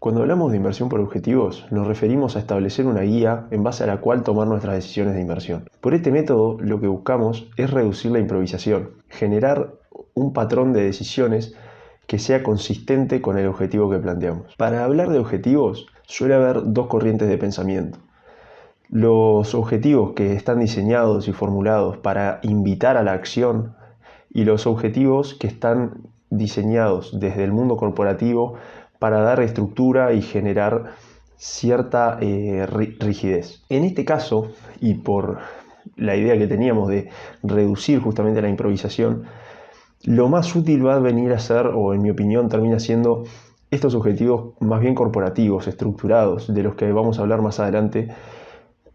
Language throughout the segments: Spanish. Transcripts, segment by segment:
Cuando hablamos de inversión por objetivos, nos referimos a establecer una guía en base a la cual tomar nuestras decisiones de inversión. Por este método, lo que buscamos es reducir la improvisación, generar un patrón de decisiones que sea consistente con el objetivo que planteamos. Para hablar de objetivos, suele haber dos corrientes de pensamiento. Los objetivos que están diseñados y formulados para invitar a la acción y los objetivos que están diseñados desde el mundo corporativo para dar estructura y generar cierta rigidez. En este caso, y por la idea que teníamos de reducir justamente la improvisación, lo más útil va a venir a ser, o en mi opinión termina siendo, estos objetivos más bien corporativos, estructurados, de los que vamos a hablar más adelante,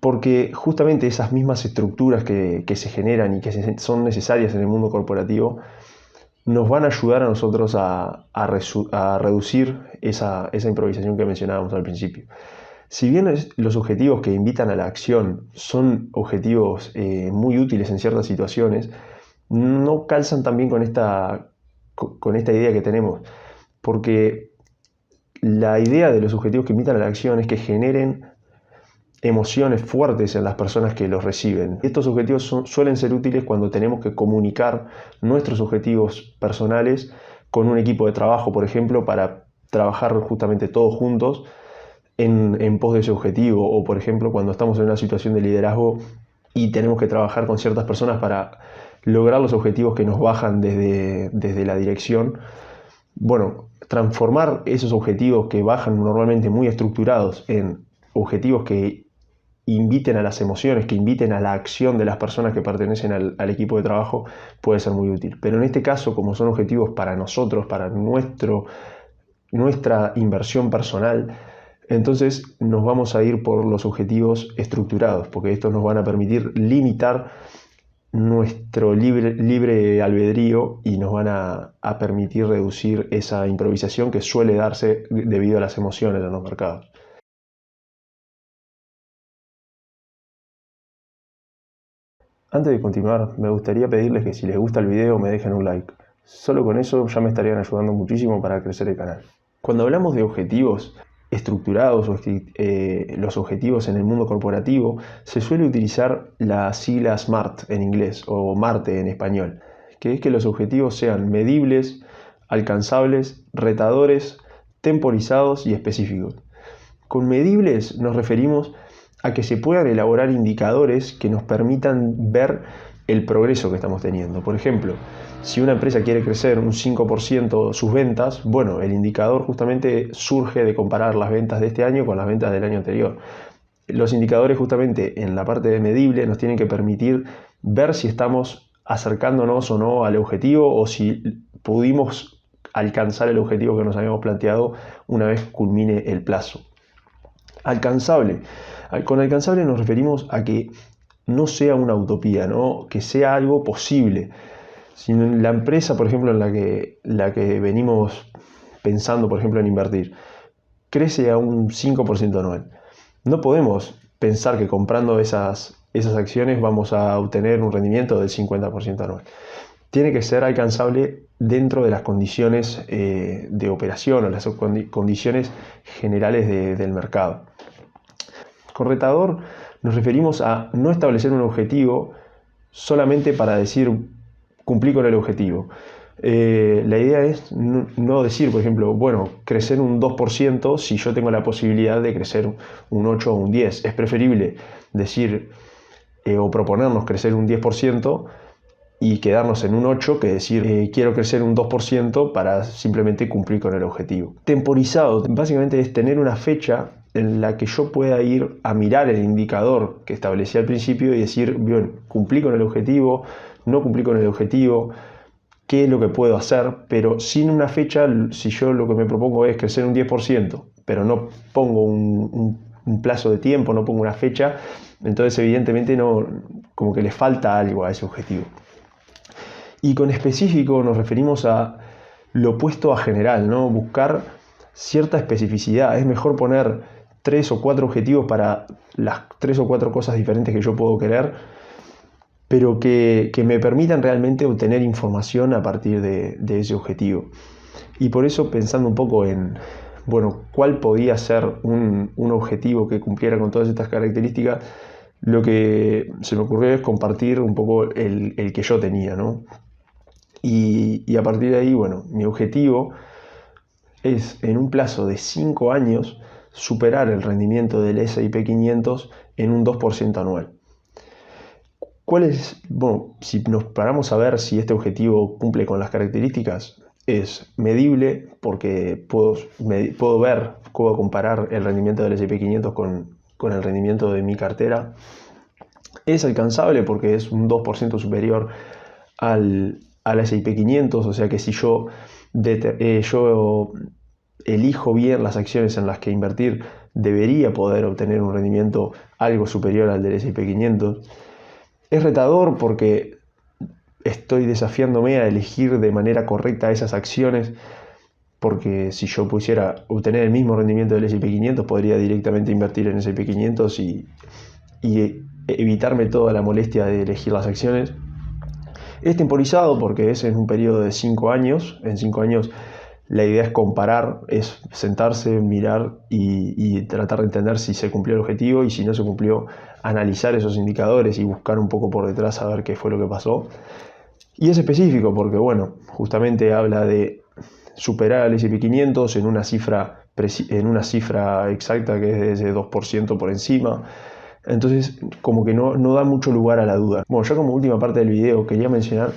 porque justamente esas mismas estructuras que se generan y que son necesarias en el mundo corporativo nos van a ayudar a nosotros a reducir esa improvisación que mencionábamos al principio. Si bien los objetivos que invitan a la acción son objetivos muy útiles en ciertas situaciones, no calzan también con esta idea que tenemos, porque la idea de los objetivos que invitan a la acción es que generen emociones fuertes en las personas que los reciben. Estos objetivos suelen ser útiles cuando tenemos que comunicar nuestros objetivos personales con un equipo de trabajo, por ejemplo, para trabajar justamente todos juntos en pos de ese objetivo, o por ejemplo cuando estamos en una situación de liderazgo y tenemos que trabajar con ciertas personas para lograr los objetivos que nos bajan desde la dirección. Bueno, transformar esos objetivos que bajan normalmente muy estructurados en objetivos que inviten a las emociones, que inviten a la acción de las personas que pertenecen al equipo de trabajo, puede ser muy útil. Pero en este caso, como son objetivos para nosotros, para nuestra inversión personal, entonces nos vamos a ir por los objetivos estructurados, porque estos nos van a permitir limitar nuestro libre albedrío y nos van a permitir reducir esa improvisación que suele darse debido a las emociones en los mercados. Antes de continuar, me gustaría pedirles que si les gusta el video me dejen un like. Solo con eso ya me estarían ayudando muchísimo para crecer el canal. Cuando hablamos de objetivos estructurados o los objetivos en el mundo corporativo, se suele utilizar la sigla SMART en inglés o MARTE en español, que es que los objetivos sean medibles, alcanzables, retadores, temporizados y específicos. Con medibles nos referimos a que se puedan elaborar indicadores que nos permitan ver el progreso que estamos teniendo. Por ejemplo, si una empresa quiere crecer un 5% sus ventas, bueno, el indicador justamente surge de comparar las ventas de este año con las ventas del año anterior. Los indicadores justamente en la parte de medible nos tienen que permitir ver si estamos acercándonos o no al objetivo o si pudimos alcanzar el objetivo que nos habíamos planteado una vez culmine el plazo. Alcanzable. Con alcanzable nos referimos a que no sea una utopía, ¿no? Que sea algo posible. Si la empresa, por ejemplo, en la que venimos pensando, por ejemplo, en invertir, crece a un 5% anual, no podemos pensar que comprando esas acciones vamos a obtener un rendimiento del 50% anual. Tiene que ser alcanzable dentro de las condiciones de operación o las condiciones generales del mercado. Con retador nos referimos a no establecer un objetivo solamente para decir cumplí con el objetivo. La idea es no decir, por ejemplo, bueno, crecer un 2% si yo tengo la posibilidad de crecer un 8 o un 10. Es preferible decir o proponernos crecer un 10% y quedarnos en un 8 que decir quiero crecer un 2% para simplemente cumplir con el objetivo. Temporizado, básicamente es tener una fecha en la que yo pueda ir a mirar el indicador que establecí al principio y decir, bien, cumplí con el objetivo, no cumplí con el objetivo, qué es lo que puedo hacer, pero sin una fecha. Si yo lo que me propongo es crecer un 10%, pero no pongo un plazo de tiempo, no pongo una fecha, entonces evidentemente no, como que le falta algo a ese objetivo. Y con específico nos referimos a lo opuesto a general, ¿no? Buscar cierta especificidad. Es mejor poner 3 o 4 objetivos para las 3 o 4 cosas diferentes que yo puedo querer, pero que me permitan realmente obtener información a partir de ese objetivo. Y por eso, pensando un poco en bueno, cuál podía ser un objetivo que cumpliera con todas estas características, lo que se me ocurrió es compartir un poco el que yo tenía, ¿no? Y a partir de ahí, bueno, mi objetivo es en un plazo de 5 años superar el rendimiento del S&P 500 en un 2% anual. ¿Cuál es? Bueno, si nos paramos a ver si este objetivo cumple con las características, es medible porque puedo ver, puedo comparar el rendimiento del S&P 500 con el rendimiento de mi cartera. Es alcanzable porque es un 2% superior al S&P 500, o sea que si yo elijo bien las acciones en las que invertir, debería poder obtener un rendimiento algo superior al del S&P 500. Es retador porque estoy desafiándome a elegir de manera correcta esas acciones, porque si yo pudiera obtener el mismo rendimiento del S&P 500, podría directamente invertir en S&P 500 y evitarme toda la molestia de elegir las acciones. Es temporizado porque es en un periodo de 5 años. En 5 años la idea es comparar, es sentarse, mirar y tratar de entender si se cumplió el objetivo, y si no se cumplió, analizar esos indicadores y buscar un poco por detrás a ver qué fue lo que pasó. Y es específico porque, bueno, justamente habla de superar al S&P 500 en una cifra exacta que es de 2% por encima. Entonces, como que no da mucho lugar a la duda. Bueno, ya como última parte del video quería mencionar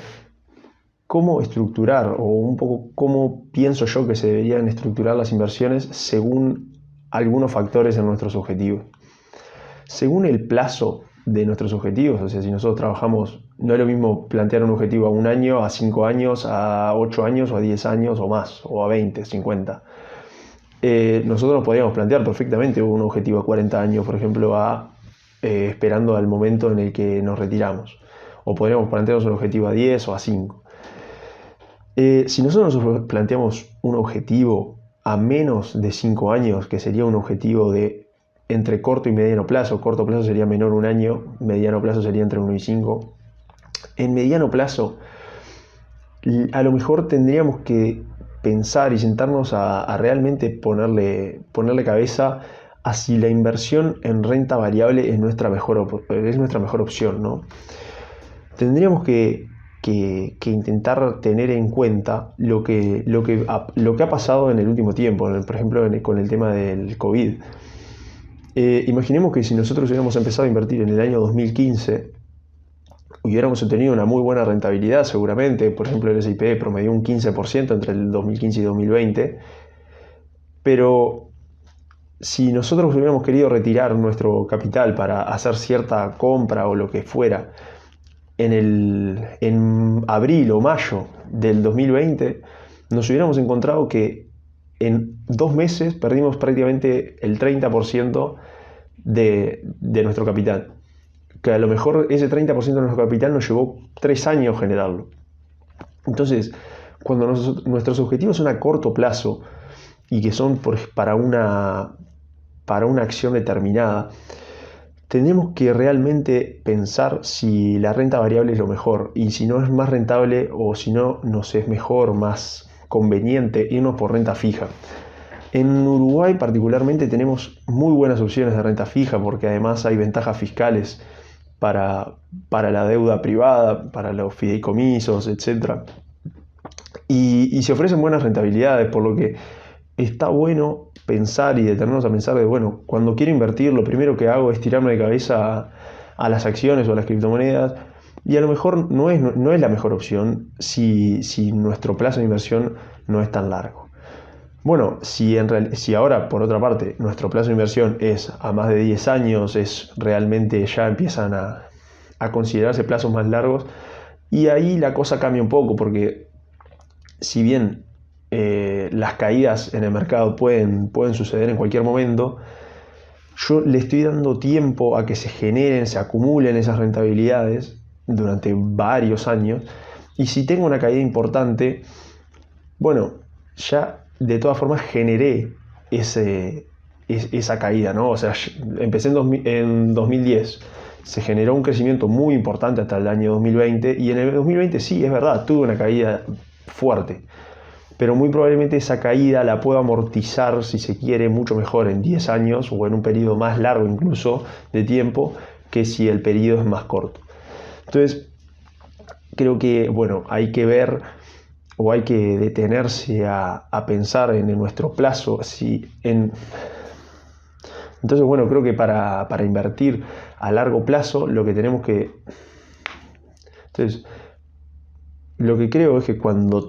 cómo estructurar, o un poco cómo pienso yo que se deberían estructurar las inversiones según algunos factores en nuestros objetivos. Según el plazo de nuestros objetivos, o sea, si nosotros trabajamos, no es lo mismo plantear un objetivo a 1 año, a 5 años, a 8 años, o a 10 años, o más, o a 20, 50. Nosotros podríamos plantear perfectamente un objetivo a 40 años, por ejemplo, esperando al momento en el que nos retiramos. O podríamos plantearnos un objetivo a 10 o a 5. Si nosotros nos planteamos un objetivo a menos de 5 años, que sería un objetivo de entre corto y mediano plazo, corto plazo sería menor a 1 año, mediano plazo sería entre 1 y 5. En mediano plazo, a lo mejor tendríamos que pensar y sentarnos a realmente ponerle cabeza a si la inversión en renta variable es nuestra mejor opción, ¿no? Tendríamos que intentar tener en cuenta lo que ha pasado en el último tiempo, por ejemplo con el tema del COVID. Imaginemos que si nosotros hubiéramos empezado a invertir en el año 2015, hubiéramos obtenido una muy buena rentabilidad seguramente. Por ejemplo, el S&P promedió un 15% entre el 2015 y 2020, pero si nosotros hubiéramos querido retirar nuestro capital para hacer cierta compra o lo que fuera en abril o mayo del 2020, nos hubiéramos encontrado que en 2 meses perdimos prácticamente el 30% de nuestro capital. Que a lo mejor ese 30% de nuestro capital nos llevó 3 años generarlo. Entonces, cuando nuestros objetivos son a corto plazo y que son para una acción determinada, tenemos que realmente pensar si la renta variable es lo mejor, y si no es más rentable, o si no nos es mejor, más conveniente irnos por renta fija. En Uruguay particularmente tenemos muy buenas opciones de renta fija, porque además hay ventajas fiscales para la deuda privada, para los fideicomisos, etc. Y se ofrecen buenas rentabilidades, por lo que está bueno pensar y detenernos a pensar de, bueno, cuando quiero invertir, lo primero que hago es tirarme de cabeza a las acciones o a las criptomonedas, y a lo mejor no es la mejor opción si nuestro plazo de inversión no es tan largo. Bueno, si ahora, por otra parte, nuestro plazo de inversión es a más de 10 años, realmente ya empiezan a considerarse plazos más largos, y ahí la cosa cambia un poco, porque si bien las caídas en el mercado pueden suceder en cualquier momento, yo le estoy dando tiempo a que se generen, se acumulen esas rentabilidades durante varios años, y si tengo una caída importante, bueno, ya de todas formas generé esa caída, ¿no? O sea, empecé en 2010, se generó un crecimiento muy importante hasta el año 2020, y en el 2020 sí, es verdad, tuve una caída fuerte. pero muy probablemente esa caída la puedo amortizar, si se quiere, mucho mejor en 10 años o en un periodo más largo incluso de tiempo que si el periodo es más corto. Entonces, creo que, bueno, hay que ver o hay que detenerse a pensar en nuestro plazo. Entonces, bueno, creo que para invertir a largo plazo, lo que tenemos que... Entonces, lo que creo es que cuando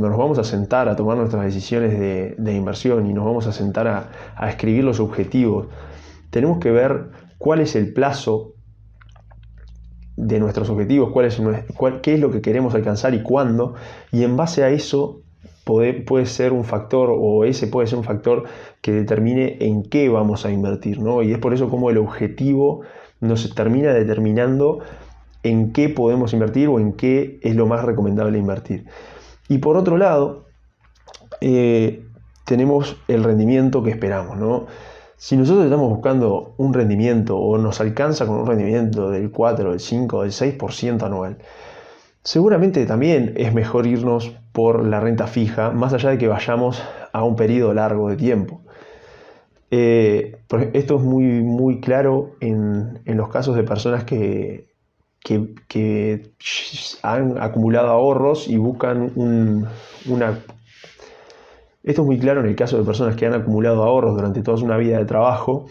nos vamos a sentar a tomar nuestras decisiones de inversión y nos vamos a sentar a escribir los objetivos, tenemos que ver cuál es el plazo de nuestros objetivos, qué es lo que queremos alcanzar y cuándo, y en base a eso puede ser un factor, o ese puede ser un factor que determine en qué vamos a invertir, ¿no? Y es por eso como el objetivo nos termina determinando en qué podemos invertir o en qué es lo más recomendable invertir. Y por otro lado, tenemos el rendimiento que esperamos, ¿no? Si nosotros estamos buscando un rendimiento o nos alcanza con un rendimiento del 4, del 5, del 6% anual, seguramente también es mejor irnos por la renta fija, más allá de que vayamos a un periodo largo de tiempo. Esto es muy claro en los casos de personas que han acumulado ahorros y buscan una... Esto es muy claro en el caso de personas que han acumulado ahorros durante toda una vida de trabajo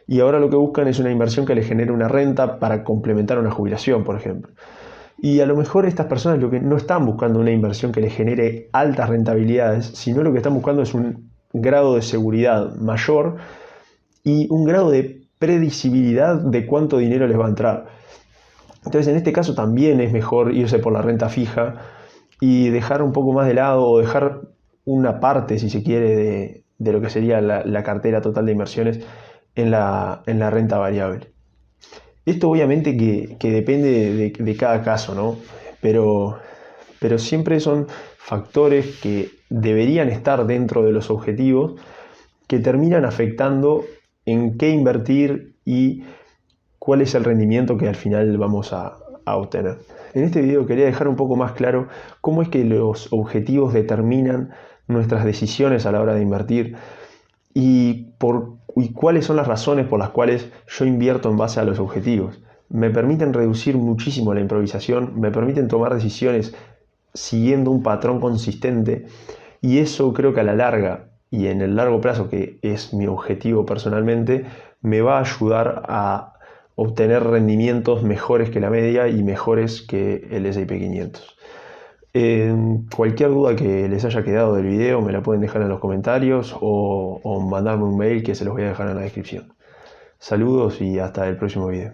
y ahora lo que buscan es una inversión que les genere una renta para complementar una jubilación, por ejemplo. Y a lo mejor estas personas lo que no están buscando una inversión que les genere altas rentabilidades, sino lo que están buscando es un grado de seguridad mayor y un grado de predecibilidad de cuánto dinero les va a entrar. Entonces, en este caso también es mejor irse por la renta fija y dejar un poco más de lado o dejar una parte, si se quiere, de lo que sería la cartera total de inversiones en la renta variable. Esto obviamente que depende de cada caso, ¿no? Pero siempre son factores que deberían estar dentro de los objetivos que terminan afectando en qué invertir y cuál es el rendimiento que al final vamos a obtener. En este video quería dejar un poco más claro cómo es que los objetivos determinan nuestras decisiones a la hora de invertir y cuáles son las razones por las cuales yo invierto en base a los objetivos. Me permiten reducir muchísimo la improvisación, me permiten tomar decisiones siguiendo un patrón consistente y eso creo que a la larga y en el largo plazo, que es mi objetivo personalmente, me va a ayudar a obtener rendimientos mejores que la media y mejores que el S&P 500. Cualquier duda que les haya quedado del video me la pueden dejar en los comentarios o mandarme un mail que se los voy a dejar en la descripción. Saludos y hasta el próximo video.